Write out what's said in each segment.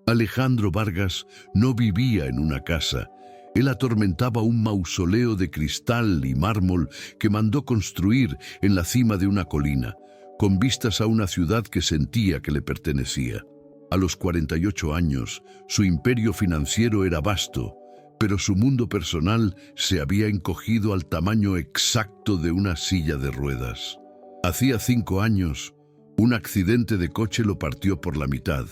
Alejandro Vargas no vivía en una casa. Él atormentaba un mausoleo de cristal y mármol que mandó construir en la cima de una colina, con vistas a una ciudad que sentía que le pertenecía. A los 48 años, su imperio financiero era vasto, pero su mundo personal se había encogido al tamaño exacto de una silla de ruedas. Hacía 5 años, un accidente de coche lo partió por la mitad,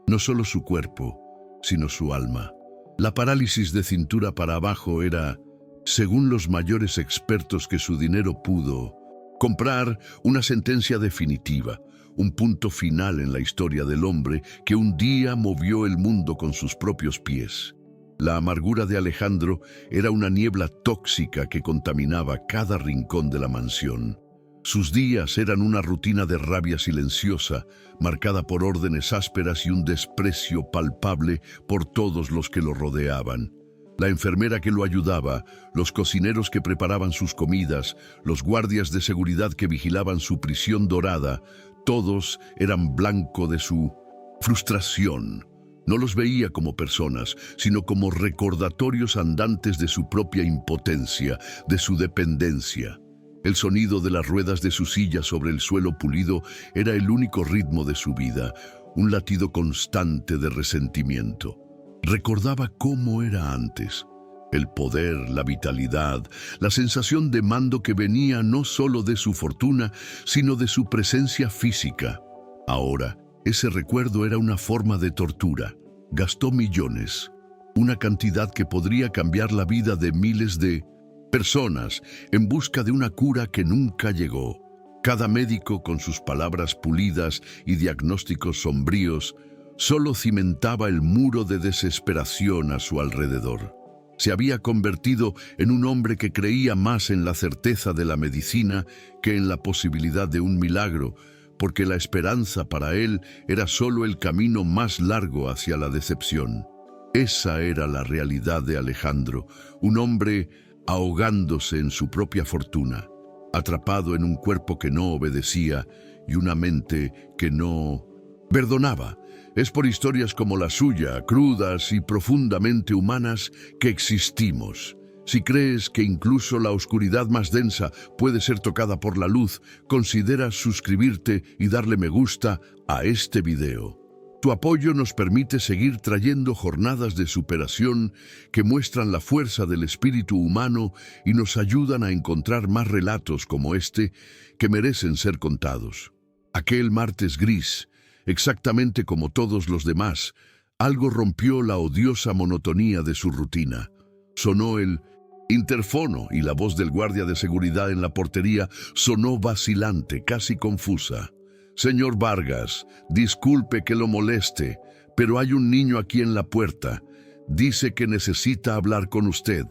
no solo su cuerpo, sino su alma. La parálisis de cintura para abajo era, según los mayores expertos que su dinero pudo comprar, una sentencia definitiva, un punto final en la historia del hombre que un día movió el mundo con sus propios pies. La amargura de Alejandro era una niebla tóxica que contaminaba cada rincón de la mansión. Sus días eran una rutina de rabia silenciosa, marcada por órdenes ásperas y un desprecio palpable por todos los que lo rodeaban. La enfermera que lo ayudaba, los cocineros que preparaban sus comidas, los guardias de seguridad que vigilaban su prisión dorada, todos eran blanco de su frustración. No los veía como personas, sino como recordatorios andantes de su propia impotencia, de su dependencia. El sonido de las ruedas de su silla sobre el suelo pulido era el único ritmo de su vida, un latido constante de resentimiento. Recordaba cómo era antes. El poder, la vitalidad, la sensación de mando que venía no solo de su fortuna, sino de su presencia física. Ahora, ese recuerdo era una forma de tortura. Gastó millones, una cantidad que podría cambiar la vida de miles de personas en busca de una cura que nunca llegó. Cada médico, con sus palabras pulidas y diagnósticos sombríos, solo cimentaba el muro de desesperación a su alrededor. Se había convertido en un hombre que creía más en la certeza de la medicina que en la posibilidad de un milagro, porque la esperanza para él era solo el camino más largo hacia la decepción. Esa era la realidad de Alejandro, un hombre ahogándose en su propia fortuna, atrapado en un cuerpo que no obedecía y una mente que no perdonaba. Es por historias como la suya, crudas y profundamente humanas, que existimos. Si crees que incluso la oscuridad más densa puede ser tocada por la luz, considera suscribirte y darle me gusta a este video. Tu apoyo nos permite seguir trayendo jornadas de superación que muestran la fuerza del espíritu humano y nos ayudan a encontrar más relatos como este que merecen ser contados. Aquel martes gris, exactamente como todos los demás, algo rompió la odiosa monotonía de su rutina. Sonó el interfono y la voz del guardia de seguridad en la portería sonó vacilante, casi confusa. «Señor Vargas, disculpe que lo moleste, pero hay un niño aquí en la puerta. Dice que necesita hablar con usted».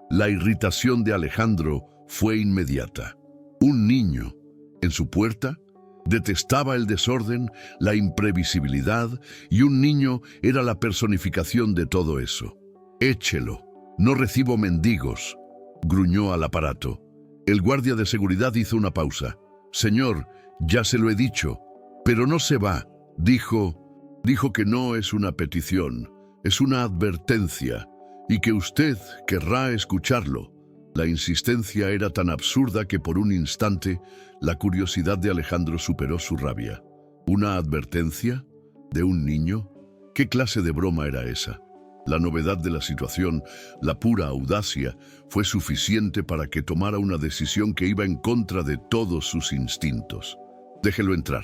La irritación de Alejandro fue inmediata. ¿Un niño en su puerta? Detestaba el desorden, la imprevisibilidad, y un niño era la personificación de todo eso. «Échelo, no recibo mendigos», gruñó al aparato. El guardia de seguridad hizo una pausa. «Señor, ya se lo he dicho, pero no se va», dijo que no es una petición, es una advertencia, y que usted querrá escucharlo. La insistencia era tan absurda que por un instante la curiosidad de Alejandro superó su rabia. ¿Una advertencia? ¿De un niño? ¿Qué clase de broma era esa? La novedad de la situación, la pura audacia, fue suficiente para que tomara una decisión que iba en contra de todos sus instintos. «Déjelo entrar.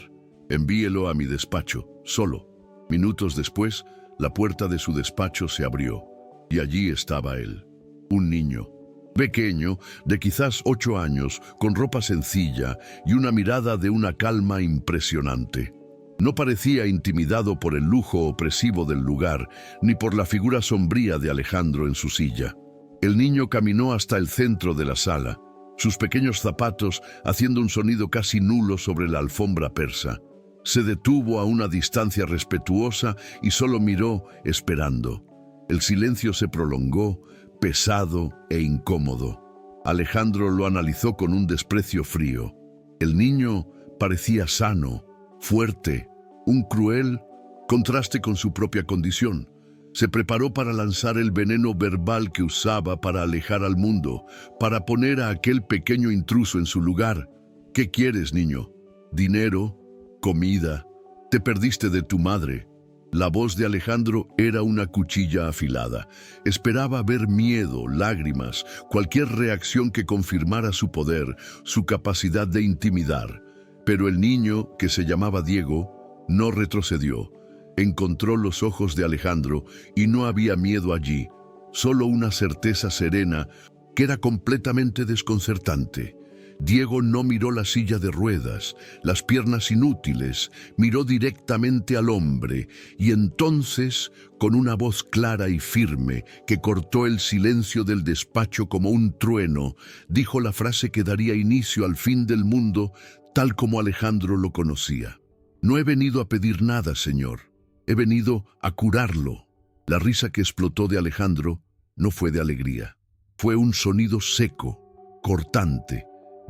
Envíelo a mi despacho, solo». Minutos después, la puerta de su despacho se abrió, y allí estaba él, un niño, pequeño, de quizás 8 años, con ropa sencilla y una mirada de una calma impresionante. No parecía intimidado por el lujo opresivo del lugar, ni por la figura sombría de Alejandro en su silla. El niño caminó hasta el centro de la sala, sus pequeños zapatos haciendo un sonido casi nulo sobre la alfombra persa. Se detuvo a una distancia respetuosa y solo miró, esperando. El silencio se prolongó, pesado e incómodo. Alejandro lo analizó con un desprecio frío. El niño parecía sano, fuerte, un cruel Contraste con su propia condición. Se preparó para lanzar el veneno verbal que usaba para alejar al mundo, para poner a aquel pequeño intruso en su lugar. ¿Qué quieres, niño? ¿Dinero? ¿Comida? Te perdiste de tu madre. La voz de Alejandro era una cuchilla afilada. Esperaba ver miedo, lágrimas, cualquier reacción que confirmara su poder, su capacidad de intimidar. Pero el niño, que se llamaba Diego, no retrocedió. Encontró los ojos de Alejandro y no había miedo allí, solo una certeza serena que era completamente desconcertante. Diego no miró la silla de ruedas, las piernas inútiles, miró directamente al hombre y entonces, con una voz clara y firme que cortó el silencio del despacho como un trueno, dijo la frase que daría inicio al fin del mundo tal como Alejandro lo conocía. No he venido a pedir nada, señor. He venido a curarlo. La risa que explotó de Alejandro no fue de alegría. Fue un sonido seco, cortante,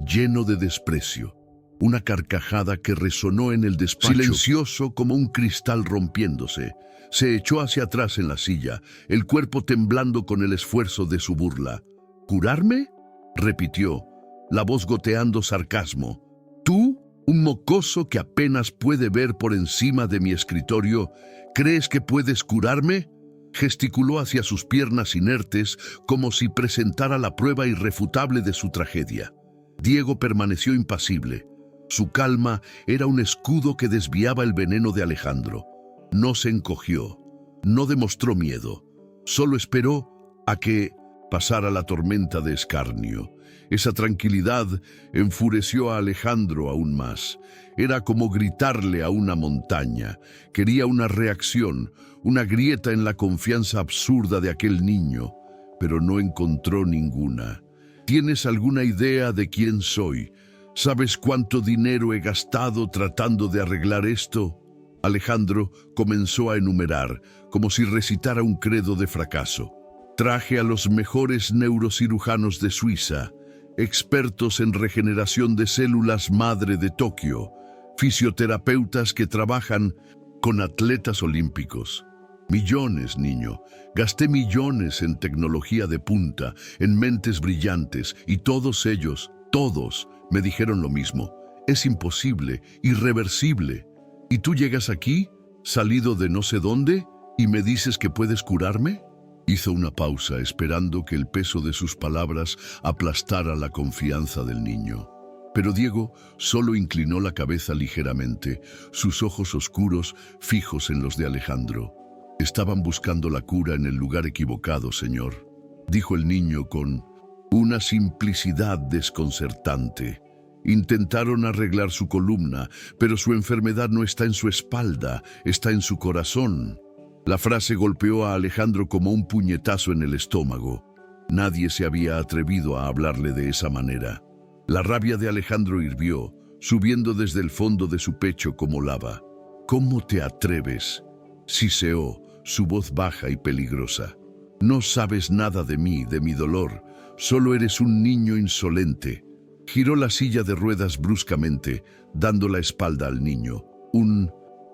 lleno de desprecio. Una carcajada que resonó en el despacho, silencioso como un cristal rompiéndose. Se echó hacia atrás en la silla, el cuerpo temblando con el esfuerzo de su burla. ¿Curarme?, repitió, la voz goteando sarcasmo. ¿Tú? Un mocoso que apenas puede ver por encima de mi escritorio, ¿crees que puedes curarme? Gesticuló hacia sus piernas inertes como si presentara la prueba irrefutable de su tragedia. Diego permaneció impasible. Su calma era un escudo que desviaba el veneno de Alejandro. No se encogió, no demostró miedo, solo esperó a que pasara la tormenta de escarnio. Esa tranquilidad enfureció a Alejandro aún más. Era como gritarle a una montaña. Quería una reacción, una grieta en la confianza absurda de aquel niño, pero no encontró ninguna. ¿Tienes alguna idea de quién soy? ¿Sabes cuánto dinero he gastado tratando de arreglar esto? Alejandro comenzó a enumerar, como si recitara un credo de fracaso. Traje a los mejores neurocirujanos de Suiza, expertos en regeneración de células madre de Tokio, fisioterapeutas que trabajan con atletas olímpicos. Millones, niño. Gasté millones en tecnología de punta, en mentes brillantes, y todos ellos, todos, me dijeron lo mismo. Es imposible, irreversible. ¿Y tú llegas aquí, salido de no sé dónde, y me dices que puedes curarme? Hizo una pausa, esperando que el peso de sus palabras aplastara la confianza del niño. Pero Diego solo inclinó la cabeza ligeramente, sus ojos oscuros fijos en los de Alejandro. Estaban buscando la cura en el lugar equivocado, señor, dijo el niño con una simplicidad desconcertante. Intentaron arreglar su columna, pero su enfermedad no está en su espalda, está en su corazón. La frase golpeó a Alejandro como un puñetazo en el estómago. Nadie se había atrevido a hablarle de esa manera. La rabia de Alejandro hirvió, subiendo desde el fondo de su pecho como lava. ¿Cómo te atreves?, siseó, su voz baja y peligrosa. No sabes nada de mí, de mi dolor. Solo eres un niño insolente. Giró la silla de ruedas bruscamente, dando la espalda al niño. Un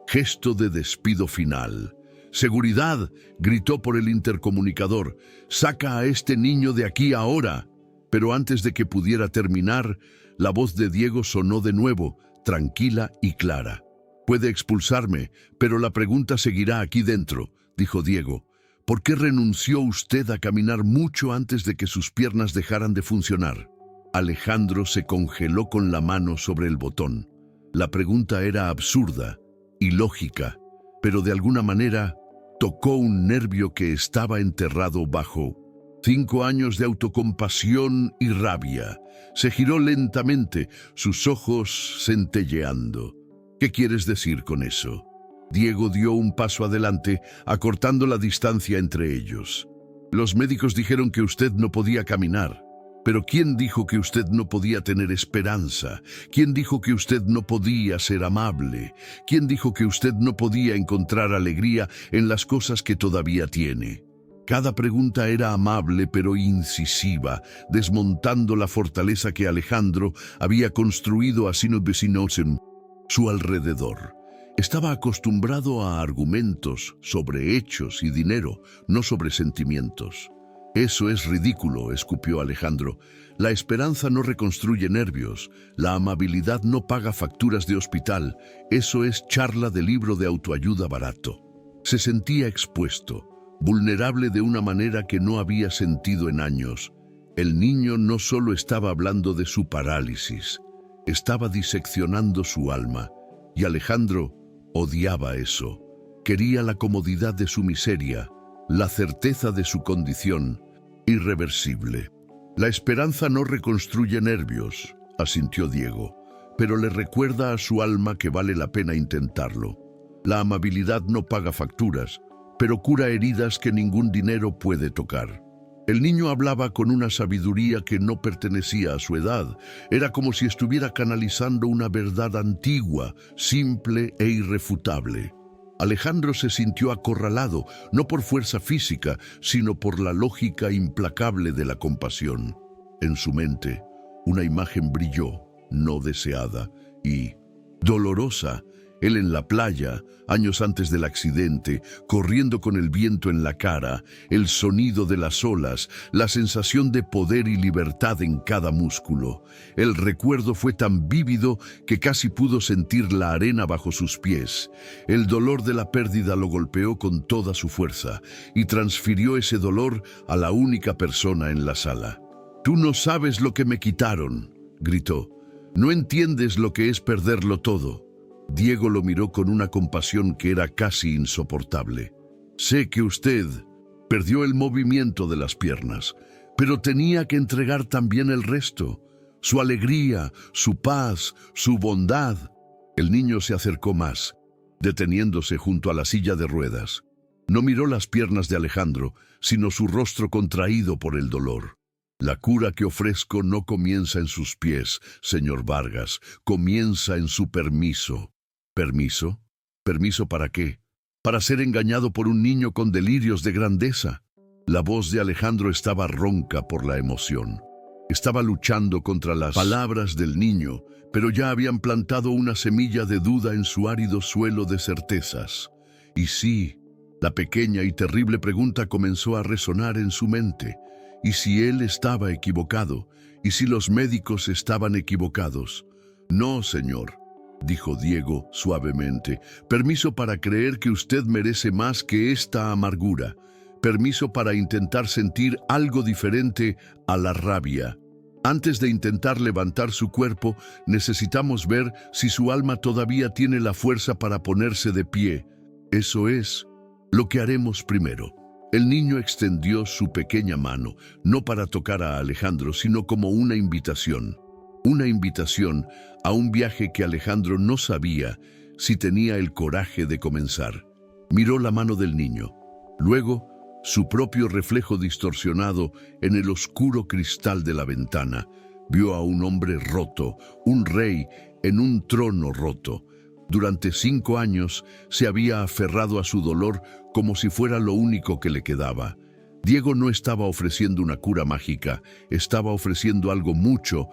gesto de despido final. «¡Seguridad!», gritó por el intercomunicador. «¡Saca a este niño de aquí ahora!». Pero antes de que pudiera terminar, la voz de Diego sonó de nuevo, tranquila y clara. «Puede expulsarme, pero la pregunta seguirá aquí dentro», dijo Diego. «¿Por qué renunció usted a caminar mucho antes de que sus piernas dejaran de funcionar?». Alejandro se congeló con la mano sobre el botón. La pregunta era absurda, ilógica, pero de alguna manera tocó un nervio que estaba enterrado bajo 5 años de autocompasión y rabia. Se giró lentamente, sus ojos centelleando. «¿Qué quieres decir con eso?». Diego dio un paso adelante, acortando la distancia entre ellos. «Los médicos dijeron que usted no podía caminar. Pero ¿quién dijo que usted no podía tener esperanza? ¿Quién dijo que usted no podía ser amable? ¿Quién dijo que usted no podía encontrar alegría en las cosas que todavía tiene?». Cada pregunta era amable pero incisiva, desmontando la fortaleza que Alejandro había construido a su alrededor. Estaba acostumbrado a argumentos sobre hechos y dinero, no sobre sentimientos. Eso es ridículo, escupió Alejandro. La esperanza no reconstruye nervios, la amabilidad no paga facturas de hospital, eso es charla de libro de autoayuda barato. Se sentía expuesto, vulnerable de una manera que no había sentido en años. El niño no solo estaba hablando de su parálisis, estaba diseccionando su alma, y Alejandro odiaba eso. Quería la comodidad de su miseria, la certeza de su condición, irreversible. La esperanza no reconstruye nervios, asintió Diego, pero le recuerda a su alma que vale la pena intentarlo. La amabilidad no paga facturas, pero cura heridas que ningún dinero puede tocar. El niño hablaba con una sabiduría que no pertenecía a su edad. Era como si estuviera canalizando una verdad antigua, simple e irrefutable. Alejandro se sintió acorralado, no por fuerza física, sino por la lógica implacable de la compasión. En su mente, una imagen brilló, no deseada y dolorosa. Él en la playa, años antes del accidente, corriendo con el viento en la cara, el sonido de las olas, la sensación de poder y libertad en cada músculo. El recuerdo fue tan vívido que casi pudo sentir la arena bajo sus pies. El dolor de la pérdida lo golpeó con toda su fuerza y transfirió ese dolor a la única persona en la sala. «Tú no sabes lo que me quitaron», gritó. «No entiendes lo que es perderlo todo». Diego lo miró con una compasión que era casi insoportable. «Sé que usted perdió el movimiento de las piernas, pero tenía que entregar también el resto, su alegría, su paz, su bondad». El niño se acercó más, deteniéndose junto a la silla de ruedas. No miró las piernas de Alejandro, sino su rostro contraído por el dolor. «La cura que ofrezco no comienza en sus pies, señor Vargas, comienza en su permiso». ¿Permiso? ¿Permiso para qué? ¿Para ser engañado por un niño con delirios de grandeza? La voz de Alejandro estaba ronca por la emoción. Estaba luchando contra las palabras del niño, pero ya habían plantado una semilla de duda en su árido suelo de certezas. Y sí, la pequeña y terrible pregunta comenzó a resonar en su mente. ¿Y si él estaba equivocado? ¿Y si los médicos estaban equivocados? «No, señor», dijo Diego suavemente. «Permiso para creer que usted merece más que esta amargura. Permiso para intentar sentir algo diferente a la rabia. Antes de intentar levantar su cuerpo, necesitamos ver si su alma todavía tiene la fuerza para ponerse de pie. Eso es lo que haremos primero». El niño extendió su pequeña mano, no para tocar a Alejandro, sino como una invitación. Una invitación a un viaje que Alejandro no sabía si tenía el coraje de comenzar. Miró la mano del niño. Luego, su propio reflejo distorsionado en el oscuro cristal de la ventana. Vio a un hombre roto, un rey en un trono roto. Durante 5 años se había aferrado a su dolor como si fuera lo único que le quedaba. Diego no estaba ofreciendo una cura mágica, estaba ofreciendo algo mucho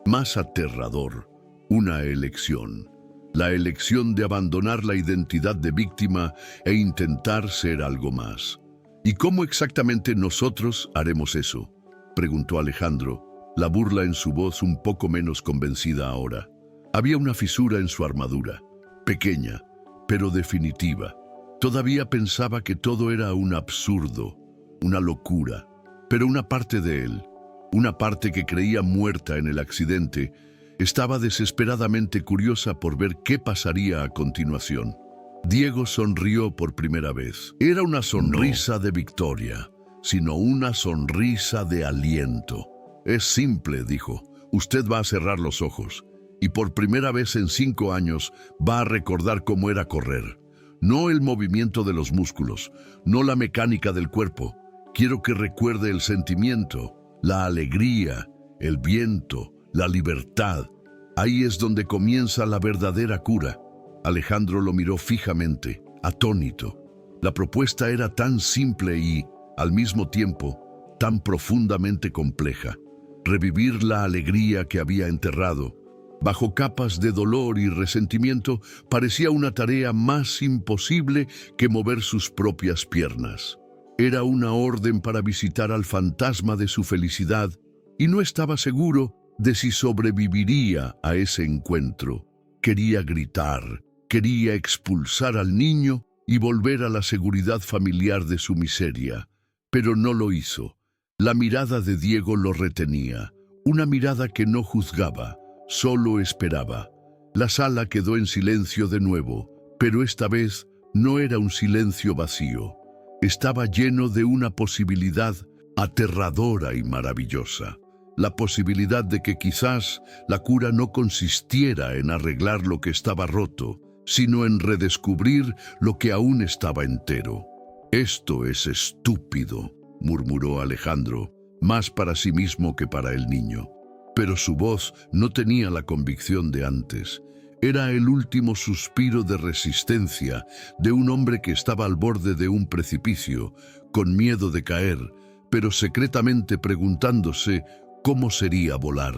más aterrador, una elección. La elección de abandonar la identidad de víctima e intentar ser algo más. «¿Y cómo exactamente nosotros haremos eso?», preguntó Alejandro, la burla en su voz un poco menos convencida ahora. Había una fisura en su armadura, pequeña, pero definitiva. Todavía pensaba que todo era un absurdo, una locura, pero una parte de él, una parte que creía muerta en el accidente, estaba desesperadamente curiosa por ver qué pasaría a continuación. Diego sonrió por primera vez. Era una sonrisa de victoria, sino una sonrisa de aliento. «Es simple», dijo. «Usted va a cerrar los ojos, y por primera vez en 5 años va a recordar cómo era correr. No el movimiento de los músculos, no la mecánica del cuerpo. Quiero que recuerde el sentimiento, la alegría, el viento, la libertad. Ahí es donde comienza la verdadera cura». Alejandro lo miró fijamente, atónito. La propuesta era tan simple y, al mismo tiempo, tan profundamente compleja. Revivir la alegría que había enterrado, Bajo capas de dolor y resentimiento, parecía una tarea más imposible que mover sus propias piernas. Era una orden para visitar al fantasma de su felicidad y no estaba seguro de si sobreviviría a ese encuentro. Quería gritar, quería expulsar al niño y volver a la seguridad familiar de su miseria, pero no lo hizo. La mirada de Diego lo retenía, una mirada que no juzgaba, solo esperaba. La sala quedó en silencio de nuevo, pero esta vez no era un silencio vacío. Estaba lleno de una posibilidad aterradora y maravillosa. La posibilidad de que quizás la cura no consistiera en arreglar lo que estaba roto, sino en redescubrir lo que aún estaba entero. «Esto es estúpido», murmuró Alejandro, más para sí mismo que para el niño. Pero su voz no tenía la convicción de antes. Era el último suspiro de resistencia de un hombre que estaba al borde de un precipicio, con miedo de caer, pero secretamente preguntándose cómo sería volar.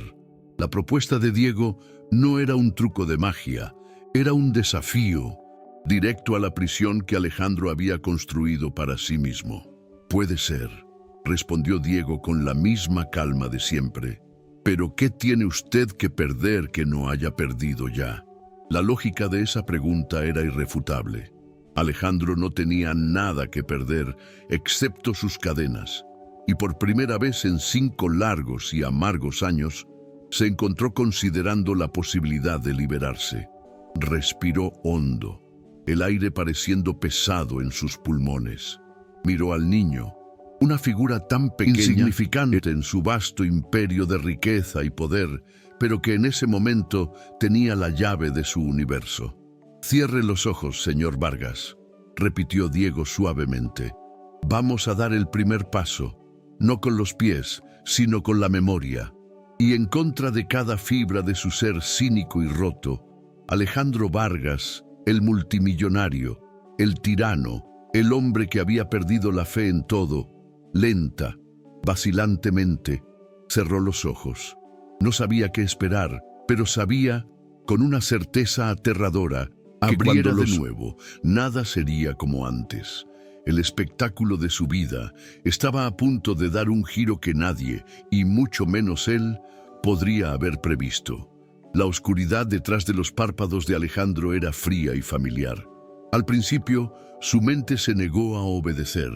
La propuesta de Diego no era un truco de magia, era un desafío, directo a la prisión que Alejandro había construido para sí mismo. «Puede ser», respondió Diego con la misma calma de siempre. «Pero ¿qué tiene usted que perder que no haya perdido ya?». La lógica de esa pregunta era irrefutable. Alejandro no tenía nada que perder excepto sus cadenas, y por primera vez en 5 largos y amargos años se encontró considerando la posibilidad de liberarse. Respiró hondo, el aire pareciendo pesado en sus pulmones. Miró al niño, una figura tan pequeña, insignificante en su vasto imperio de riqueza y poder, pero que en ese momento tenía la llave de su universo. «Cierre los ojos, señor Vargas», repitió Diego suavemente. «Vamos a dar el primer paso, no con los pies, sino con la memoria». Y en contra de cada fibra de su ser cínico y roto, Alejandro Vargas, el multimillonario, el tirano, el hombre que había perdido la fe en todo, lenta, vacilantemente, cerró los ojos. No sabía qué esperar, pero sabía, con una certeza aterradora, que cuando de nuevo, nada sería como antes. El espectáculo de su vida estaba a punto de dar un giro que nadie, y mucho menos él, podría haber previsto. La oscuridad detrás de los párpados de Alejandro era fría y familiar. Al principio, su mente se negó a obedecer.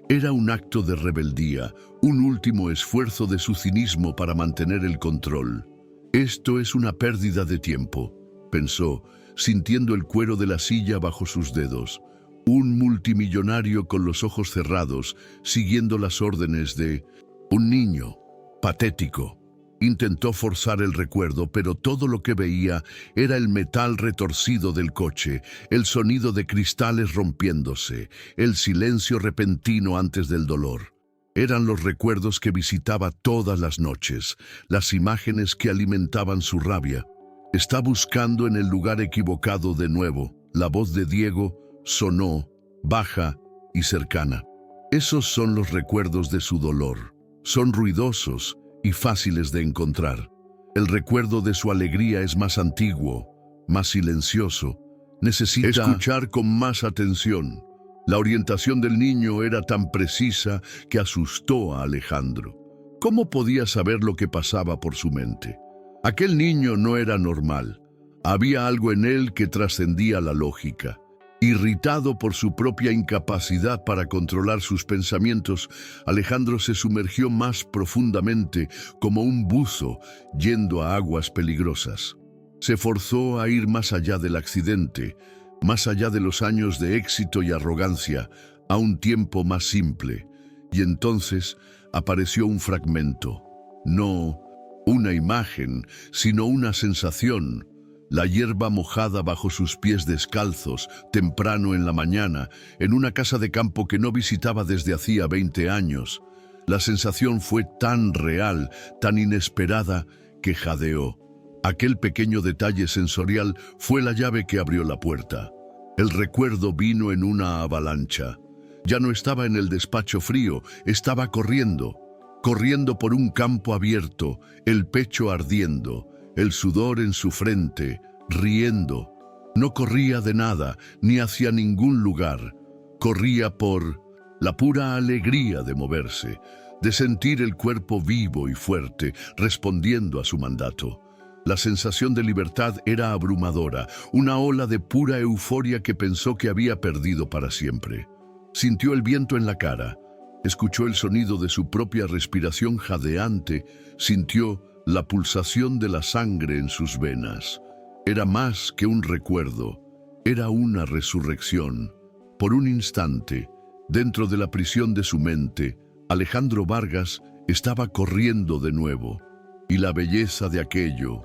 Era un acto de rebeldía, un último esfuerzo de su cinismo para mantener el control. «Esto es una pérdida de tiempo», pensó, sintiendo el cuero de la silla bajo sus dedos. Un multimillonario con los ojos cerrados, siguiendo las órdenes de un niño patético. Intentó forzar el recuerdo, pero todo lo que veía era el metal retorcido del coche, el sonido de cristales rompiéndose, el silencio repentino antes del dolor. Eran los recuerdos que visitaba todas las noches, las imágenes que alimentaban su rabia. Está buscando en el lugar equivocado de nuevo. La voz de Diego sonó, baja y cercana. Esos son los recuerdos de su dolor. Son ruidosos y fáciles de encontrar. El recuerdo de su alegría es más antiguo, más silencioso. Necesita escuchar con más atención. La orientación del niño era tan precisa que asustó a Alejandro. ¿Cómo podía saber lo que pasaba por su mente? Aquel niño no era normal. Había algo en él que trascendía la lógica. Irritado por su propia incapacidad para controlar sus pensamientos, Alejandro se sumergió más profundamente, como un buzo yendo a aguas peligrosas. Se forzó a ir más allá del accidente, más allá de los años de éxito y arrogancia, a un tiempo más simple. Y entonces apareció un fragmento. No una imagen, sino una sensación. La hierba mojada bajo sus pies descalzos, temprano en la mañana, en una casa de campo que no visitaba desde hacía 20 años. La sensación fue tan real, tan inesperada, que jadeó. Aquel pequeño detalle sensorial fue la llave que abrió la puerta. El recuerdo vino en una avalancha. Ya no estaba en el despacho frío, estaba corriendo por un campo abierto, el pecho ardiendo, el sudor en su frente, riendo. No corría de nada, ni hacia ningún lugar. Corría por la pura alegría de moverse, de sentir el cuerpo vivo y fuerte, respondiendo a su mandato. La sensación de libertad era abrumadora, una ola de pura euforia que pensó que había perdido para siempre. Sintió el viento en la cara, escuchó el sonido de su propia respiración jadeante, sintió la pulsación de la sangre en sus venas. Era más que un recuerdo, era una resurrección. Por un instante, dentro de la prisión de su mente, Alejandro Vargas estaba corriendo de nuevo, y la belleza de aquello,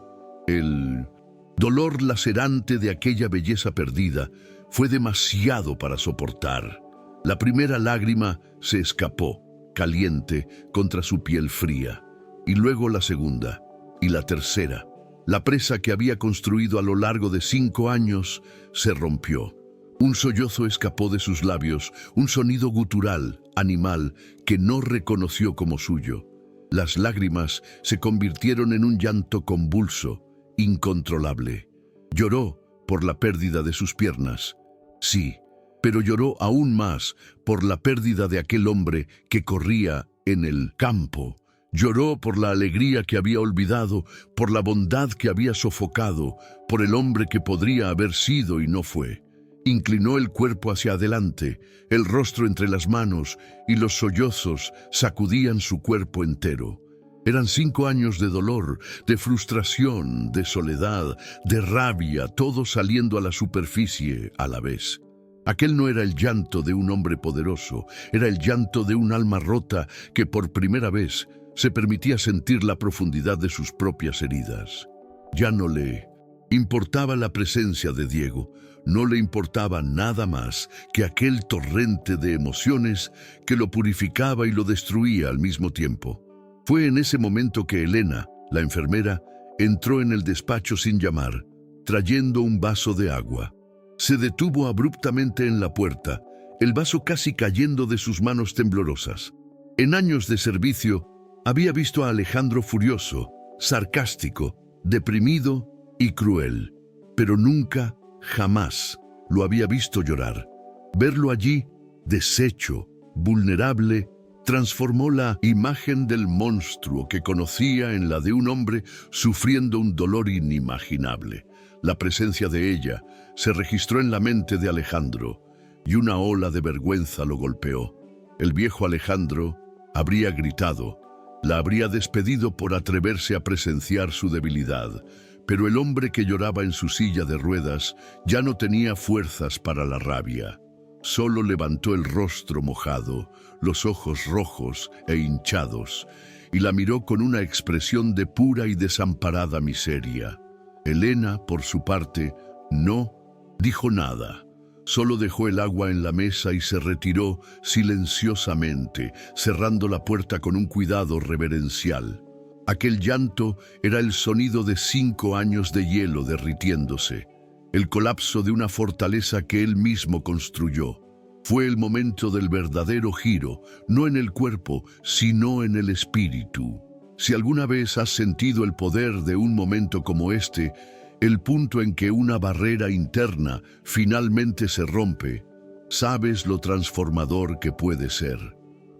el dolor lacerante de aquella belleza perdida, fue demasiado para soportar. La primera lágrima se escapó, caliente, contra su piel fría, y luego la segunda, y la tercera. La presa que había construido a lo largo de 5 años se rompió. Un sollozo escapó de sus labios, un sonido gutural, animal, que no reconoció como suyo. Las lágrimas se convirtieron en un llanto convulso, incontrolable. Lloró por la pérdida de sus piernas. Sí, pero lloró aún más por la pérdida de aquel hombre que corría en el campo. Lloró por la alegría que había olvidado, por la bondad que había sofocado, por el hombre que podría haber sido y no fue. Inclinó el cuerpo hacia adelante, el rostro entre las manos, y los sollozos sacudían su cuerpo entero. Eran 5 años de dolor, de frustración, de soledad, de rabia, todo saliendo a la superficie a la vez. Aquel no era el llanto de un hombre poderoso, era el llanto de un alma rota que por primera vez se permitía sentir la profundidad de sus propias heridas. Ya no le importaba la presencia de Diego, no le importaba nada más que aquel torrente de emociones que lo purificaba y lo destruía al mismo tiempo. Fue en ese momento que Elena, la enfermera, entró en el despacho sin llamar, trayendo un vaso de agua. Se detuvo abruptamente en la puerta, el vaso casi cayendo de sus manos temblorosas. En años de servicio, había visto a Alejandro furioso, sarcástico, deprimido y cruel, pero nunca, jamás, lo había visto llorar. Verlo allí, deshecho, vulnerable, transformó la imagen del monstruo que conocía en la de un hombre sufriendo un dolor inimaginable. La presencia de ella se registró en la mente de Alejandro y una ola de vergüenza lo golpeó. El viejo Alejandro habría gritado, la habría despedido por atreverse a presenciar su debilidad, pero el hombre que lloraba en su silla de ruedas ya no tenía fuerzas para la rabia. Solo levantó el rostro mojado, los ojos rojos e hinchados, y la miró con una expresión de pura y desamparada miseria. Elena, por su parte, no dijo nada. Solo dejó el agua en la mesa y se retiró silenciosamente, cerrando la puerta con un cuidado reverencial. Aquel llanto era el sonido de 5 años de hielo derritiéndose, el colapso de una fortaleza que él mismo construyó. Fue el momento del verdadero giro, no en el cuerpo, sino en el espíritu. Si alguna vez has sentido el poder de un momento como este, el punto en que una barrera interna finalmente se rompe, sabes lo transformador que puede ser.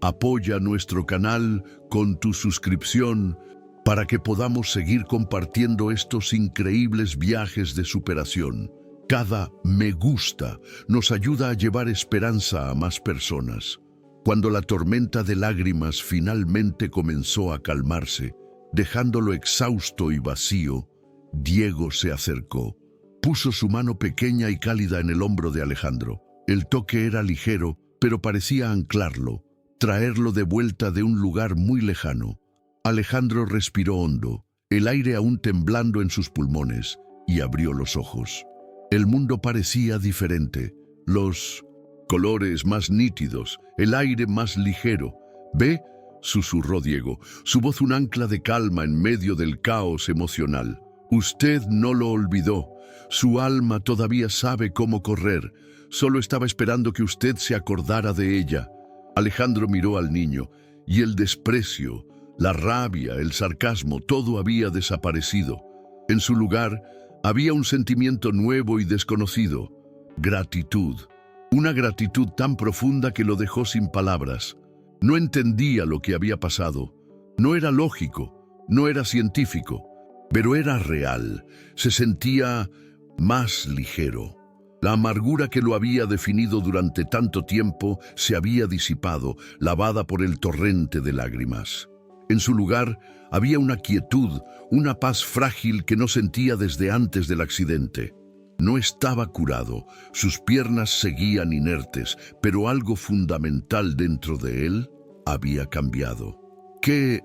Apoya nuestro canal con tu suscripción para que podamos seguir compartiendo estos increíbles viajes de superación. Cada me gusta nos ayuda a llevar esperanza a más personas. Cuando la tormenta de lágrimas finalmente comenzó a calmarse, dejándolo exhausto y vacío, Diego se acercó. Puso su mano pequeña y cálida en el hombro de Alejandro. El toque era ligero, pero parecía anclarlo, traerlo de vuelta de un lugar muy lejano. Alejandro respiró hondo, el aire aún temblando en sus pulmones, y abrió los ojos. El mundo parecía diferente, los colores más nítidos, el aire más ligero. «¿Ve?», susurró Diego, su voz un ancla de calma en medio del caos emocional. «Usted no lo olvidó, su alma todavía sabe cómo correr, solo estaba esperando que usted se acordara de ella». Alejandro miró al niño, y el desprecio, la rabia, el sarcasmo, todo había desaparecido. En su lugar, había un sentimiento nuevo y desconocido: gratitud. Una gratitud tan profunda que lo dejó sin palabras. No entendía lo que había pasado. No era lógico, no era científico, pero era real. Se sentía más ligero. La amargura que lo había definido durante tanto tiempo se había disipado, lavada por el torrente de lágrimas. En su lugar había una quietud, una paz frágil que no sentía desde antes del accidente. No estaba curado, sus piernas seguían inertes, pero algo fundamental dentro de él había cambiado. ¿Qué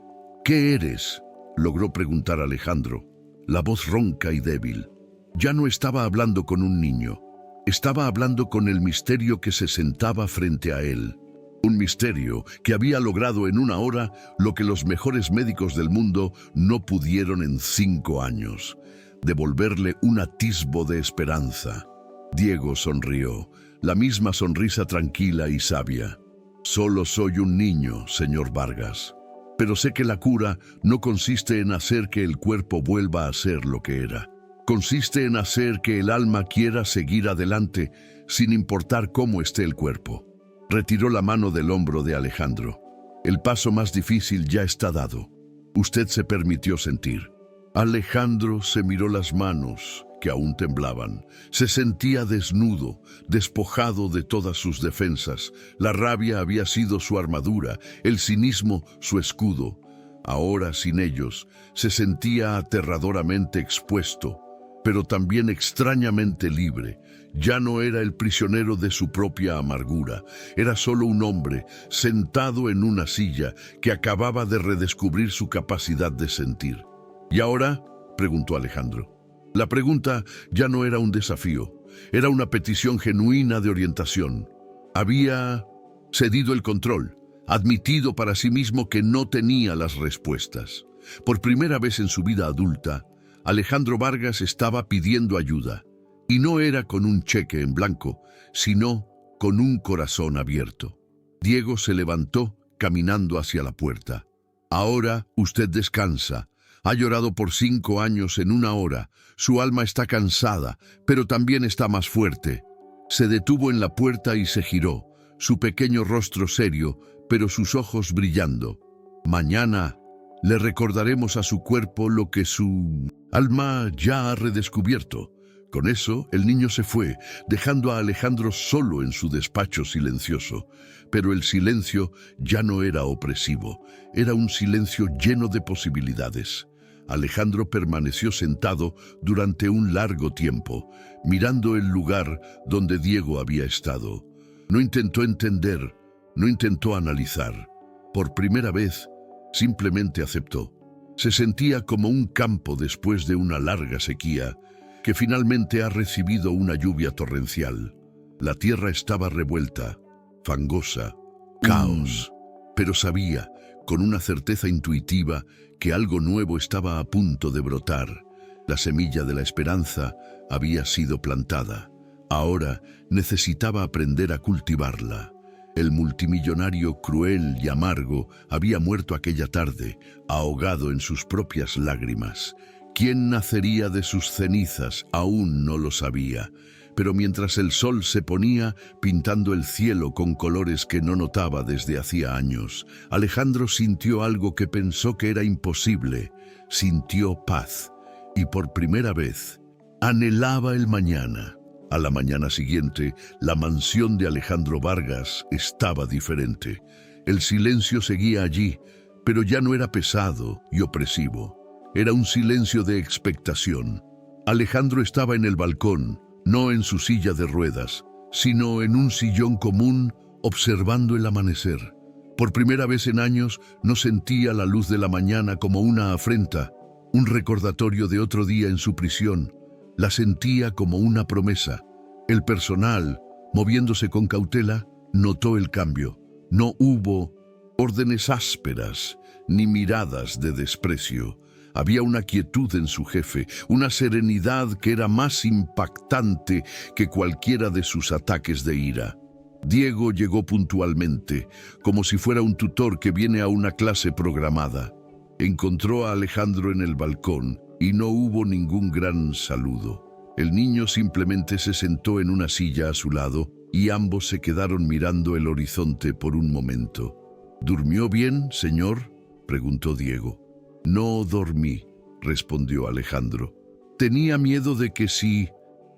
eres?, logró preguntar Alejandro, la voz ronca y débil. Ya no estaba hablando con un niño, estaba hablando con el misterio que se sentaba frente a él. Un misterio que había logrado en una hora lo que los mejores médicos del mundo no pudieron en 5 años: devolverle un atisbo de esperanza. Diego sonrió, la misma sonrisa tranquila y sabia. Solo soy un niño, señor Vargas, pero sé que la cura no consiste en hacer que el cuerpo vuelva a ser lo que era. Consiste en hacer que el alma quiera seguir adelante sin importar cómo esté el cuerpo. Retiró la mano del hombro de Alejandro. El paso más difícil ya está dado. Usted se permitió sentir. Alejandro se miró las manos, que aún temblaban. Se sentía desnudo, despojado de todas sus defensas. La rabia había sido su armadura, el cinismo su escudo. Ahora, sin ellos, se sentía aterradoramente expuesto, pero también extrañamente libre. Ya no era el prisionero de su propia amargura. Era solo un hombre, sentado en una silla, que acababa de redescubrir su capacidad de sentir. ¿Y ahora?, preguntó Alejandro. La pregunta ya no era un desafío, era una petición genuina de orientación. Había cedido el control, admitido para sí mismo que no tenía las respuestas. Por primera vez en su vida adulta, Alejandro Vargas estaba pidiendo ayuda, y no era con un cheque en blanco, sino con un corazón abierto. Diego se levantó, caminando hacia la puerta. Ahora usted descansa. Ha llorado por 5 años en una hora. Su alma está cansada, pero también está más fuerte. Se detuvo en la puerta y se giró, su pequeño rostro serio, pero sus ojos brillando. Mañana le recordaremos a su cuerpo lo que su alma ya ha redescubierto. Con eso, el niño se fue, dejando a Alejandro solo en su despacho silencioso. Pero el silencio ya no era opresivo, era un silencio lleno de posibilidades. Alejandro permaneció sentado durante un largo tiempo, mirando el lugar donde Diego había estado. No intentó entender, no intentó analizar. Por primera vez, simplemente aceptó. Se sentía como un campo después de una larga sequía, que finalmente ha recibido una lluvia torrencial. La tierra estaba revuelta, fangosa, caos, pero sabía, con una certeza intuitiva, que algo nuevo estaba a punto de brotar. La semilla de la esperanza había sido plantada. Ahora necesitaba aprender a cultivarla. El multimillonario cruel y amargo había muerto aquella tarde, ahogado en sus propias lágrimas. ¿Quién nacería de sus cenizas? Aún no lo sabía. Pero mientras el sol se ponía, pintando el cielo con colores que no notaba desde hacía años, Alejandro sintió algo que pensó que era imposible. Sintió paz. Y por primera vez, anhelaba el mañana. A la mañana siguiente, la mansión de Alejandro Vargas estaba diferente. El silencio seguía allí, pero ya no era pesado y opresivo. Era un silencio de expectación. Alejandro estaba en el balcón, no en su silla de ruedas, sino en un sillón común, observando el amanecer. Por primera vez en años, no sentía la luz de la mañana como una afrenta, un recordatorio de otro día en su prisión. La sentía como una promesa. El personal, moviéndose con cautela, notó el cambio. No hubo órdenes ásperas, ni miradas de desprecio. Había una quietud en su jefe, una serenidad que era más impactante que cualquiera de sus ataques de ira. Diego llegó puntualmente, como si fuera un tutor que viene a una clase programada. Encontró a Alejandro en el balcón y no hubo ningún gran saludo. El niño simplemente se sentó en una silla a su lado y ambos se quedaron mirando el horizonte por un momento. ¿Durmió bien, señor?, preguntó Diego. No dormí, respondió Alejandro. Tenía miedo de que si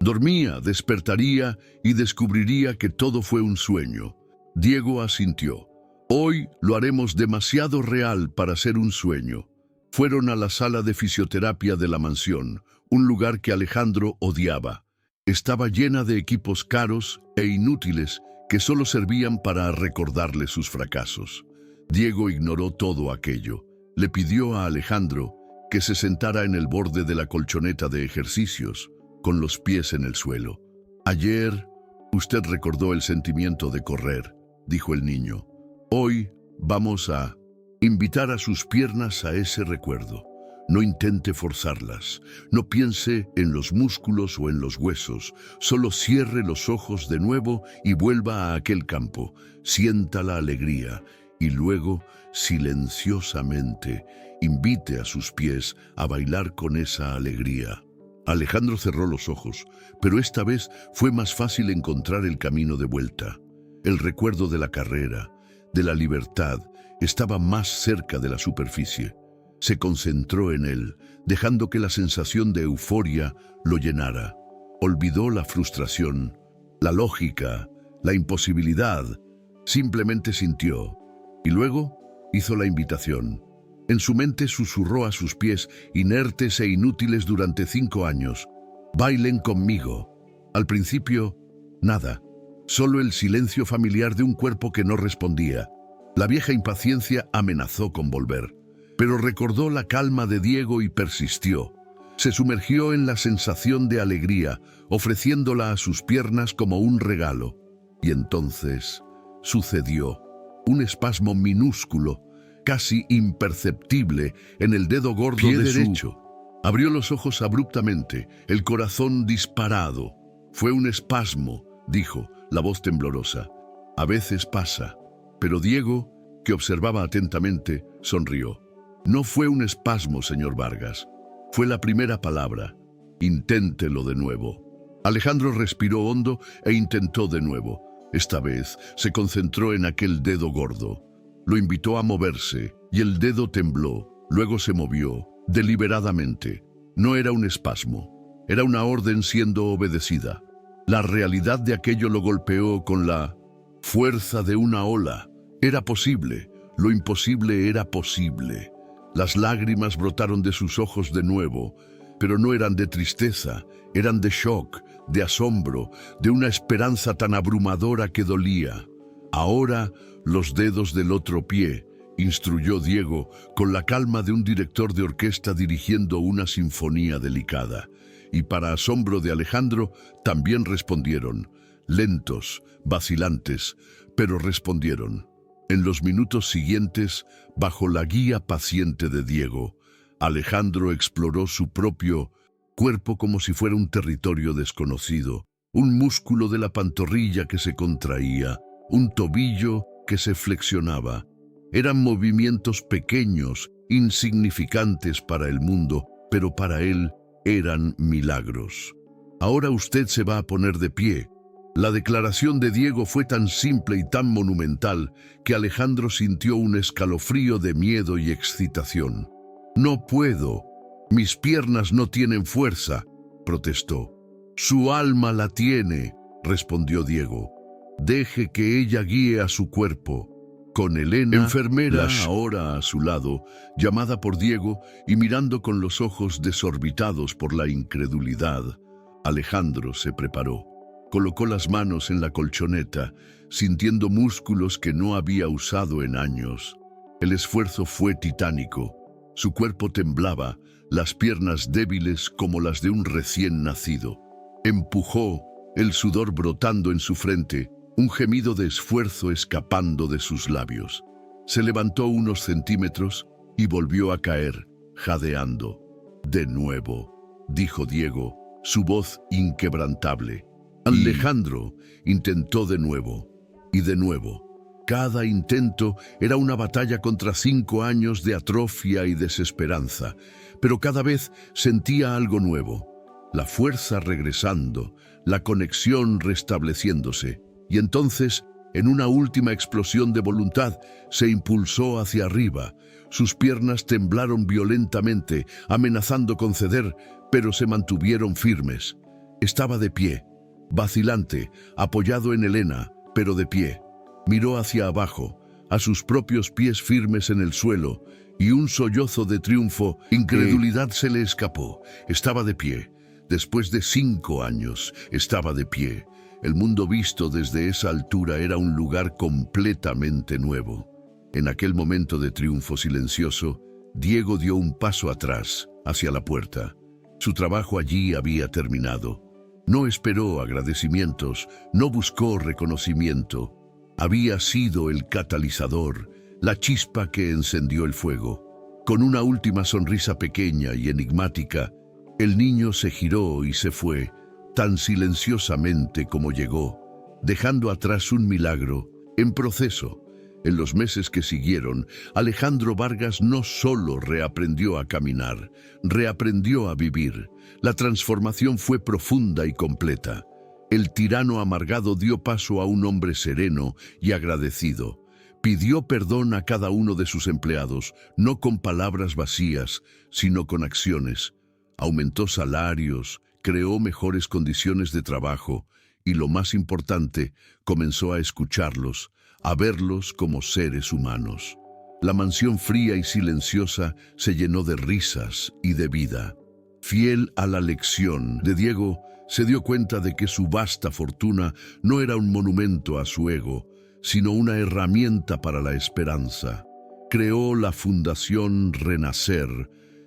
dormía, despertaría y descubriría que todo fue un sueño. Diego asintió. Hoy lo haremos demasiado real para ser un sueño. Fueron a la sala de fisioterapia de la mansión, un lugar que Alejandro odiaba. Estaba llena de equipos caros e inútiles que solo servían para recordarle sus fracasos. Diego ignoró todo aquello. Le pidió a Alejandro que se sentara en el borde de la colchoneta de ejercicios, con los pies en el suelo. Ayer, usted recordó el sentimiento de correr, dijo el niño. Hoy vamos a invitar a sus piernas a ese recuerdo. No intente forzarlas, no piense en los músculos o en los huesos, solo cierre los ojos de nuevo y vuelva a aquel campo. Sienta la alegría y luego, silenciosamente, invite a sus pies a bailar con esa alegría. Alejandro cerró los ojos, pero esta vez fue más fácil encontrar el camino de vuelta. El recuerdo de la carrera, de la libertad, estaba más cerca de la superficie. Se concentró en él, dejando que la sensación de euforia lo llenara. Olvidó la frustración, la lógica, la imposibilidad. Simplemente sintió. Y luego hizo la invitación. En su mente susurró a sus pies, inertes e inútiles durante 5 años. Bailen conmigo. Al principio, nada. Solo el silencio familiar de un cuerpo que no respondía. La vieja impaciencia amenazó con volver. Pero recordó la calma de Diego y persistió. Se sumergió en la sensación de alegría, ofreciéndola a sus piernas como un regalo. Y entonces sucedió. Un espasmo minúsculo, casi imperceptible, en el dedo gordo Pie de derecho. Abrió los ojos abruptamente, el corazón disparado. Fue un espasmo, dijo, la voz temblorosa. A veces pasa. Pero Diego, que observaba atentamente, sonrió. No fue un espasmo, señor Vargas. Fue la primera palabra. Inténtelo de nuevo. Alejandro respiró hondo e intentó de nuevo. Esta vez se concentró en aquel dedo gordo. Lo invitó a moverse y el dedo tembló. Luego se movió, deliberadamente. No era un espasmo. Era una orden siendo obedecida. La realidad de aquello lo golpeó con la fuerza de una ola. Era posible. Lo imposible era posible. Las lágrimas brotaron de sus ojos de nuevo, pero no eran de tristeza, eran de shock, de asombro, de una esperanza tan abrumadora que dolía. Ahora, los dedos del otro pie, instruyó Diego, con la calma de un director de orquesta dirigiendo una sinfonía delicada. Y para asombro de Alejandro, también respondieron, lentos, vacilantes, pero respondieron. En los minutos siguientes, bajo la guía paciente de Diego, Alejandro exploró su propio cuerpo como si fuera un territorio desconocido, un músculo de la pantorrilla que se contraía, un tobillo que se flexionaba. Eran movimientos pequeños, insignificantes para el mundo, pero para él eran milagros. Ahora usted se va a poner de pie. La declaración de Diego fue tan simple y tan monumental que Alejandro sintió un escalofrío de miedo y excitación. No puedo. Mis piernas no tienen fuerza, protestó. Su alma la tiene, respondió Diego. Deje que ella guíe a su cuerpo. Con Elena, enfermera, ahora a su lado, llamada por Diego y mirando con los ojos desorbitados por la incredulidad, Alejandro se preparó. Colocó las manos en la colchoneta, sintiendo músculos que no había usado en años. El esfuerzo fue titánico. Su cuerpo temblaba, las piernas débiles como las de un recién nacido. Empujó, el sudor brotando en su frente, un gemido de esfuerzo escapando de sus labios. Se levantó unos centímetros y volvió a caer, jadeando. De nuevo, dijo Diego, su voz inquebrantable. Alejandro intentó de nuevo, y de nuevo. Cada intento era una batalla contra 5 años de atrofia y desesperanza, pero cada vez sentía algo nuevo. La fuerza regresando, la conexión restableciéndose. Y entonces, en una última explosión de voluntad, se impulsó hacia arriba. Sus piernas temblaron violentamente, amenazando con ceder, pero se mantuvieron firmes. Estaba de pie, vacilante, apoyado en Helena, pero de pie. Miró hacia abajo, a sus propios pies firmes en el suelo, y un sollozo de triunfo, incredulidad se le escapó. Estaba de pie. Después de 5 años, estaba de pie. El mundo visto desde esa altura era un lugar completamente nuevo. En aquel momento de triunfo silencioso, Diego dio un paso atrás, hacia la puerta. Su trabajo allí había terminado. No esperó agradecimientos, no buscó reconocimiento. Había sido el catalizador, la chispa que encendió el fuego. Con una última sonrisa pequeña y enigmática, el niño se giró y se fue, tan silenciosamente como llegó, dejando atrás un milagro en proceso. En los meses que siguieron, Alejandro Vargas no solo reaprendió a caminar, reaprendió a vivir. La transformación fue profunda y completa. El tirano amargado dio paso a un hombre sereno y agradecido. Pidió perdón a cada uno de sus empleados, no con palabras vacías, sino con acciones. Aumentó salarios, creó mejores condiciones de trabajo y, lo más importante, comenzó a escucharlos, a verlos como seres humanos. La mansión fría y silenciosa se llenó de risas y de vida. Fiel a la lección de Diego, se dio cuenta de que su vasta fortuna no era un monumento a su ego, sino una herramienta para la esperanza. Creó la Fundación Renacer,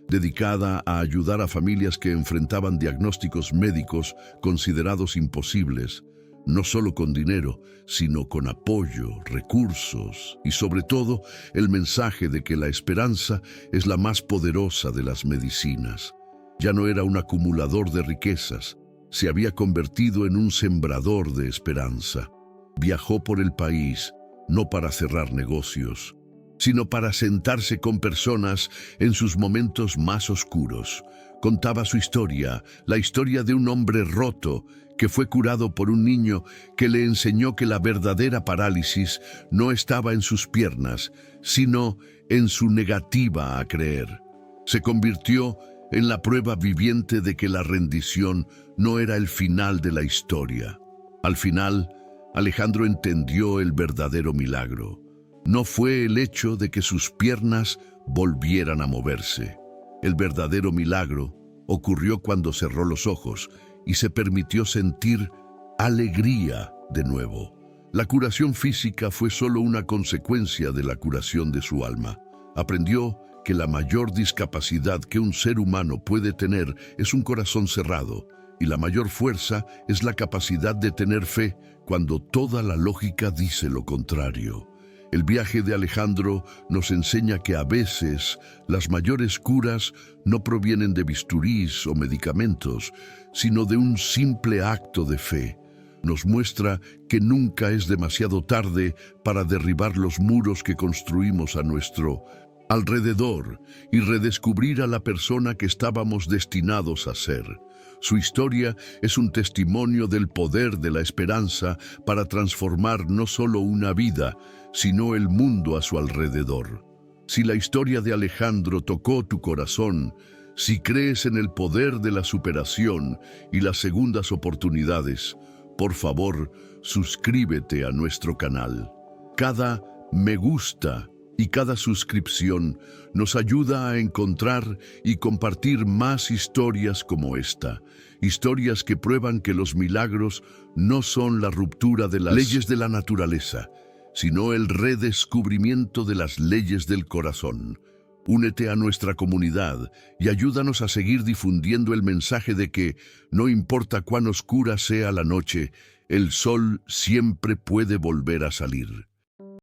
dedicada a ayudar a familias que enfrentaban diagnósticos médicos considerados imposibles, no solo con dinero, sino con apoyo, recursos y sobre todo el mensaje de que la esperanza es la más poderosa de las medicinas. Ya no era un acumulador de riquezas, se había convertido en un sembrador de esperanza. Viajó por el país, no para cerrar negocios, sino para sentarse con personas en sus momentos más oscuros. Contaba su historia, la historia de un hombre roto que fue curado por un niño que le enseñó que la verdadera parálisis no estaba en sus piernas, sino en su negativa a creer. Se convirtió en la prueba viviente de que la rendición no era el final de la historia. Al final, Alejandro entendió el verdadero milagro. No fue el hecho de que sus piernas volvieran a moverse. El verdadero milagro ocurrió cuando cerró los ojos y se permitió sentir alegría de nuevo. La curación física fue solo una consecuencia de la curación de su alma. Aprendió que la mayor discapacidad que un ser humano puede tener es un corazón cerrado, y la mayor fuerza es la capacidad de tener fe cuando toda la lógica dice lo contrario. El viaje de Alejandro nos enseña que a veces las mayores curas no provienen de bisturís o medicamentos, sino de un simple acto de fe. Nos muestra que nunca es demasiado tarde para derribar los muros que construimos a nuestro alrededor y redescubrir a la persona que estábamos destinados a ser. Su historia es un testimonio del poder de la esperanza para transformar no solo una vida, sino el mundo a su alrededor. Si la historia de Alejandro tocó tu corazón, si crees en el poder de la superación y las segundas oportunidades, por favor, suscríbete a nuestro canal. Cada me gusta y cada suscripción nos ayuda a encontrar y compartir más historias como esta. Historias que prueban que los milagros no son la ruptura de las leyes de la naturaleza, sino el redescubrimiento de las leyes del corazón. Únete a nuestra comunidad y ayúdanos a seguir difundiendo el mensaje de que, no importa cuán oscura sea la noche, el sol siempre puede volver a salir.